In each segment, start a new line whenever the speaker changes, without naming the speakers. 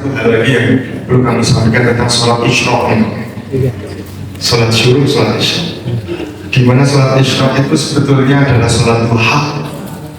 satu hal lagi yang perlu kami sampaikan tentang sholat isyraq ini. Sholat syuruk, sholat isyraq. Di mana sholat isyraq itu sebetulnya adalah sholat duha.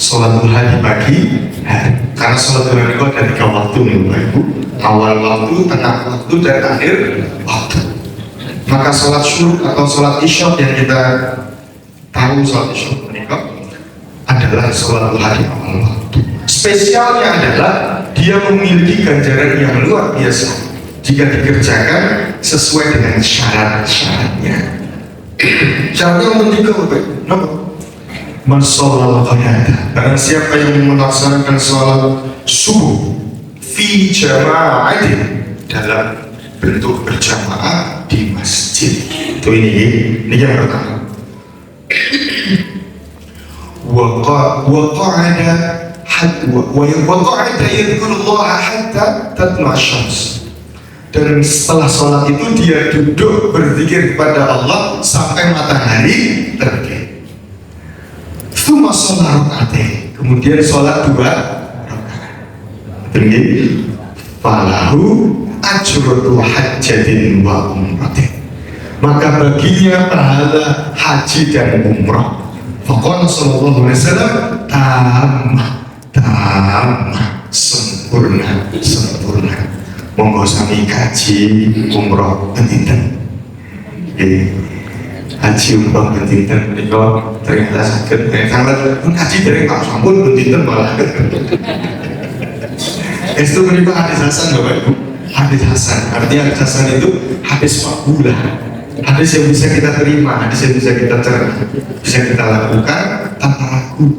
Sholat duha di pagi hari. Karena sholat duha itu ada 3 waktu nih Bapak Ibu. Awal waktu, tengah waktu, dan akhir waktu. Maka sholat syuruk atau sholat isyraq yang kita tahu sholat isyraq menikah adalah sholat duha di awal waktu. Spesialnya adalah dia memiliki ganjaran yang luar biasa jika dikerjakan sesuai dengan syarat-syaratnya. Syaratnya ketiga apa? Man sholal qiyada. Barang siapa yang melaksanakan sholat subuh fi jama'atin dalam bentuk berjamaah di masjid. Itu ini yang pertama. Waqa'ada yadhkurullaha hatta tatlu'a asy-syams. Dan setelah sholat itu dia duduk berzikir kepada Allah sampai matahari terbit. Tsumma sholat rak'atain. Kemudian sholat 2 rakaat. Tinggi. Falahu ajru hajjatin wa umratin. Maka baginya pahala haji dan umrah. Faqala sallallahu alaihi wasallam tamah sempurna. Monggo sami kaji umrah pentinten. Haji umrah pentinten menika ternyata saged sangat kaji dereng Pak sampun pentinten malah. Itu menika hadis hasan Bapak Ibu. Hadis hasan, artinya hadis hasan itu hadis makbulah. Hadis yang bisa kita terima, hadis yang bisa kita cerna, bisa kita lakukan tanpa ragu.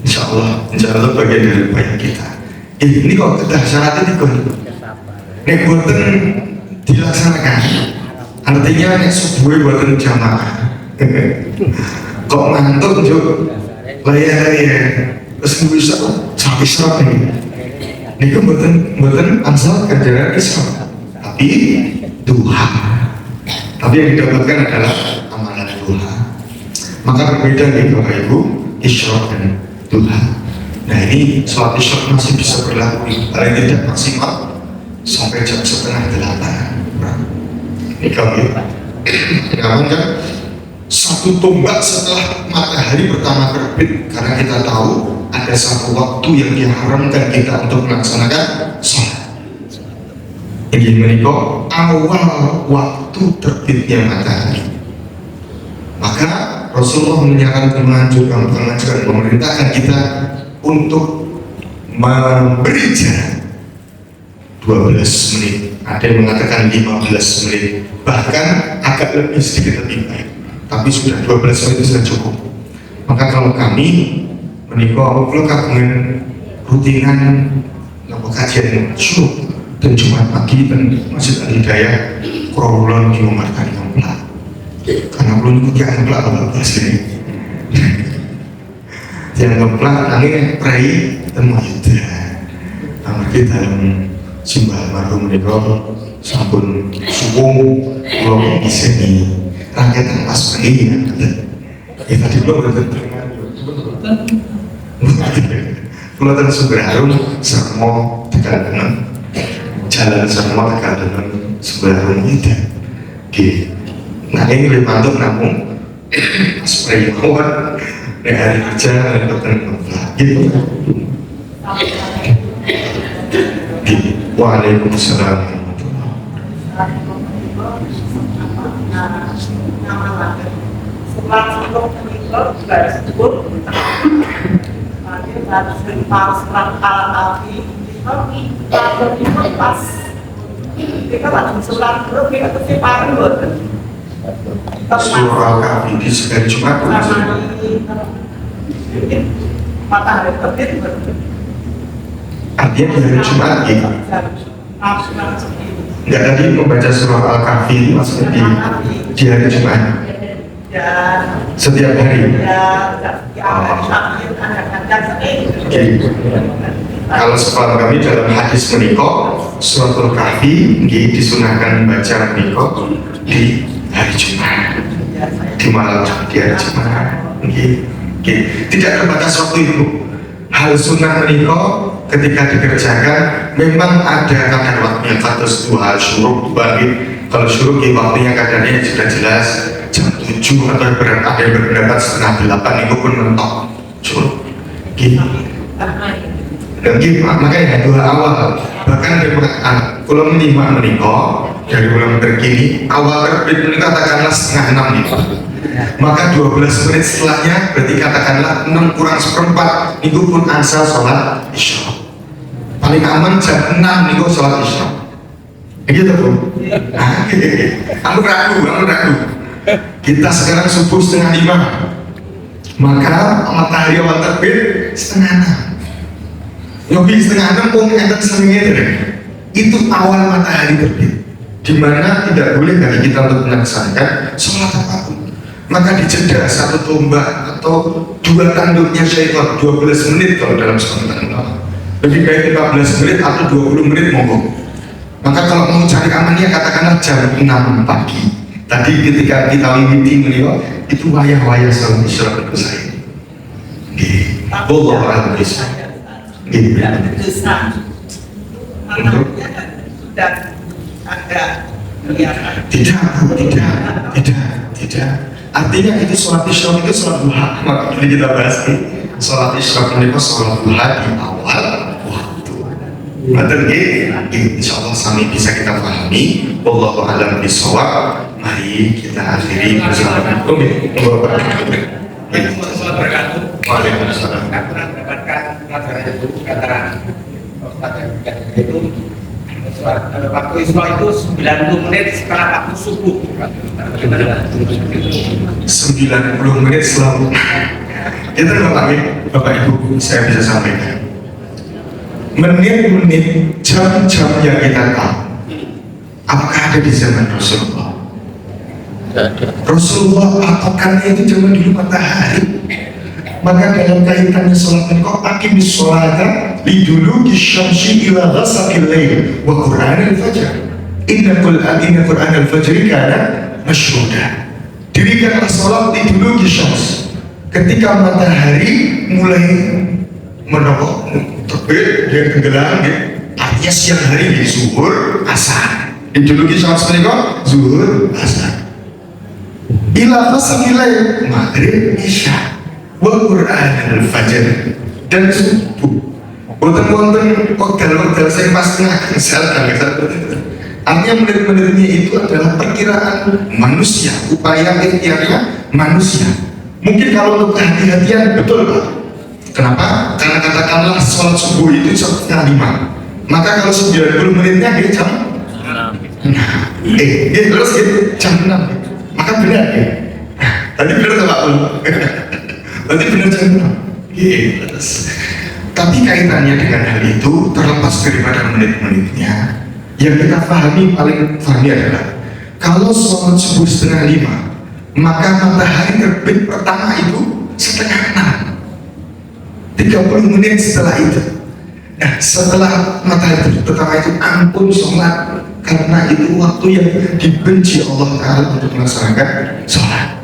Insya Allah bagian dari upaya kita. Ini kok kedah syaratnya itu nek buatan dilaksanakan, artinya nek subuh buatan jamaah. Kok ngantuk jo, layar terus bisa sampai serap nih. Ini kan buatan asal kerjaan Islam, tapi duha. Tapi yang didapatkan adalah amalan duha. Maka berbeda nih Bapak Ibu, isyraq dan duha. Nah ini sholat isyraq masih bisa berlaku, paling tidak maksimal sampai jam 7:30. Ini kami namanya satu tombak setelah matahari pertama terbit, karena kita tahu ada satu waktu yang diharamkan kita untuk melaksanakan sholat. Ini menikah awal waktu terbitnya matahari. Maka Rasulullah menganjurkan memerintahkan kita untuk memberi jarak 12 menit. Ada yang mengatakan 15 menit, bahkan agak lebih sedikit lebih baik. Tapi sudah 12 menit sudah cukup. Maka kalau kami menikah kagungan rutinan kajian syuruk dan Jumat pagi dan Masjid Al-Hidayah kurang di nomor kali keempat. Karena belum ikut yang keempat kalau ini. Yang keempat nanti pray temu itu. Nomor kita simbah marhum menikah sabun suwung belum di sini. Rakyat pas ini ya tadi belum bertentangan. Kalau tadi sumber harum sermo tekan dengan jalan sermo tekan dengan sumber harum itu. Nah ini lebih mantap namun spray kawan dari hari kerja dan bertemu gitu. Waalaikumsalam.
Setelah untuk menikah juga disebut harus pas alat-alat itu pas kita lagi sebelah grup kita kesiparan
Surah Al-Kahfi di sekali Jumat
matahari terbit
artinya di hari Jumat gitu. Enggak tadi membaca surah Al-Kahfi itu maksudnya di hari Jumat setiap hari. Kalau sepaham kami dalam hadis menikah surat Al-Kahfi disunahkan baca menikah di hari Jumat, di malam di hari Jumat. Tidak terbatas waktu itu. Hal sunnah menikah ketika dikerjakan memang ada kadar waktunya, kados dua syuruk bagi. Kalau syuruk ya waktunya kadarnya sudah jelas jam 7 atau ada yang berpendapat setengah 8 itu pun mentok syuruk gitu. Dan gitu, makanya dua awal bahkan di kalau menyimak menikah dari bulan terkini awal terbit menikah katakanlah setengah 6 nih, maka 12 menit setelahnya berarti katakanlah 6 kurang seperempat itu pun asal sholat isya. Paling aman jam 6 itu sholat isya gitu bro. Aku ragu. Kita sekarang subuh setengah 5, maka matahari awal terbit setengah 6. Lebih setengah 6 pun enten seminggu itu awal matahari terbit, dimana tidak boleh bagi kita untuk melaksanakan sholat apapun. Maka dijeda satu tombak atau 2 tanduknya syaitan 12 menit kalau dalam sekolah lebih baik 15 menit atau 20 menit monggo. Maka kalau mau cari amannya katakanlah jam 6 pagi. Tadi ketika kita mimpi beliau itu wayah-wayah sholat isya saya. Allah a'lam bishawab.
Sudah ada
tidak. Artinya itu sholat isya itu sholat duha. Maka kita bahas nih, sholat isya itu sholat duha di awal waktu. Betul insya Allah sami bisa kita pahami. Wallahu a'lam bishawab. Mari kita akhiri bersama.
Waalaikumsalam. Aku pernah mendapatkan pelajaran itu kata itu waktu isya itu 90 menit setelah waktu subuh.
90 menit selalu. Kita Bapak Ibu saya bisa sampaikan. Menit-menit, jam-jam yang kita tahu, apakah ada di zaman Rasulullah? Rasulullah patokannya itu zaman dulu matahari. Maka dalam kaitannya sholat menikah, aqimis sholata liduluki syamsi ila ghasaqil lail wa qur'anal fajr. Inna qur'anal fajr kana masyhuda. Dirikanlah sholat liduluki syams, ketika matahari mulai menokok terbit dan tenggelam, artinya siang hari di zuhur asar. Liduluki syams menikah zuhur asar. Ila ghasaqil lail maghrib isya wa qur'anal fajr dan subuh. Wonten hotel saya pas tengah misalkan artinya menit-menitnya itu adalah perkiraan manusia, upaya ikhtiarnya manusia. Mungkin kalau untuk kehati-hatian betul Pak. Kenapa? Karena katakanlah sholat subuh itu setengah 5, maka kalau 90 menitnya dia jam 6. Terus jam 6, maka benar ya. Tadi benar tak Pak? Berarti benar jam 6. Tapi kaitannya dengan hal itu terlepas daripada menit-menitnya, yang kita pahami adalah kalau sholat subuh setengah 5, maka matahari terbit pertama itu setengah 6, 30 menit setelah itu. Nah setelah matahari terbit pertama itu ampun sholat, karena itu waktu yang dibenci Allah Ta'ala untuk melaksanakan sholat.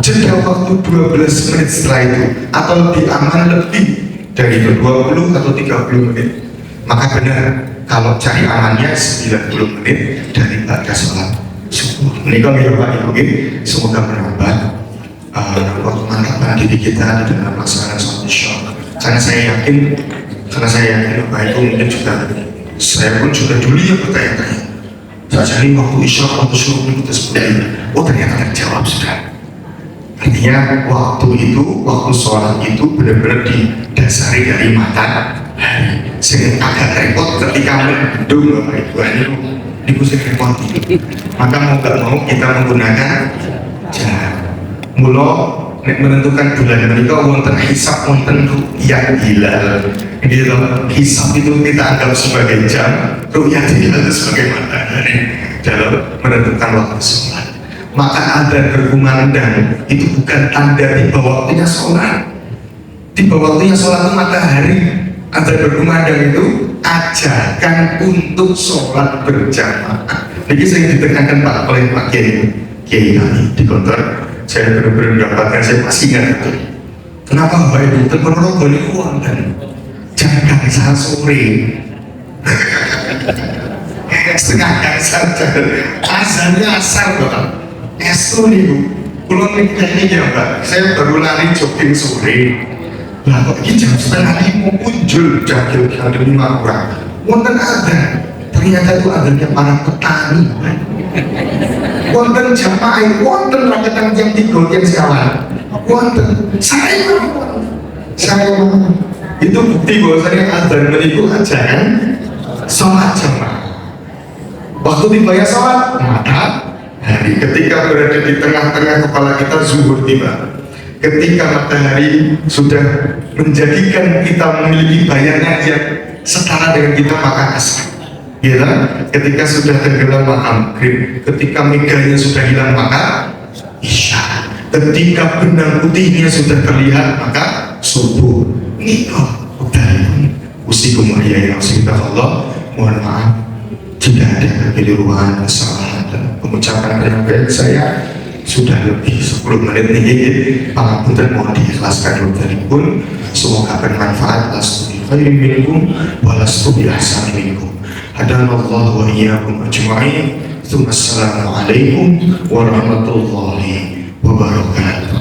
Jeda waktu 12 menit setelah itu atau lebih aman lebih dari 20 atau 30 menit, maka benar kalau cari amannya 90 menit dari pada sholat subuh. Menikah Bapak Ibu, semoga menambah kemantapan diri kita di dalam pelaksanaan sholat isya. Karena saya yakin Bapak Ibu mungkin juga, saya pun juga dulu yang bertanya-tanya, jadi waktu isya waktu subuh itu seperti ini. Oh ternyata terjawab sudah. Artinya waktu sholat itu benar-benar didasari dari matahari. Sehingga agak repot ketika mendung Bapak Ibu, ini sing repot. Maka mau gak mau kita menggunakan jam. Mula menentukan bulan menikah wonten hisab, wonten ru'yah hilal. Gitu, hisab itu kita anggap sebagai jam, ru'yah hilal sebagai matahari dalam menentukan waktu sholat. Maka ada berkumandang itu bukan tanda tiba waktunya sholat. Tiba waktunya sholat itu matahari. Ada berkumandang itu ajakan untuk sholat berjamaah. Ini saya ditekankan oleh Pak Kiai kami di kantor. Saya benar-benar mendapatkan, saya pasti ingat itu. Kenapa Bapak Ibu Ponorogo ini uang dan jam gangsal sore. Setengah gangsal azannya asar Bapak. Esok nih Bu, pulang nih ya Mbak, saya baru lari jogging sore. Lah kok ini jam setengah 5 muncul jam demi kurang. Wonten ada, ternyata itu adanya para petani. Wonten jamaah, wonten rakyat yang 3 yang sekawan. Wonten, saya itu bukti bahwasanya azan itu ajaran sholat jamaah. Waktu dibayar sholat matahari, ketika berada di tengah-tengah kepala kita zuhur tiba. Ketika matahari sudah menjadikan kita memiliki bayangan yang setara dengan kita maka asar. Ya, ketika sudah tenggelam maka maghrib, ketika meganya sudah hilang maka isya, ketika benang putihnya sudah terlihat maka subuh. Nikah udah usikum ya Allah. Mohon maaf jika ada kekeliruan, kesalahan dan pengucapan yang baik saya sudah lebih 10 menit nih. Pangapunten mohon diikhlaskan pun semoga bermanfaat. Lastu bi khairin minkum wa lastu bi ahsani minkum. Hadanallahu wa iyyakum ajma'in. Assalamualaikum warahmatullahi wabarakatuh.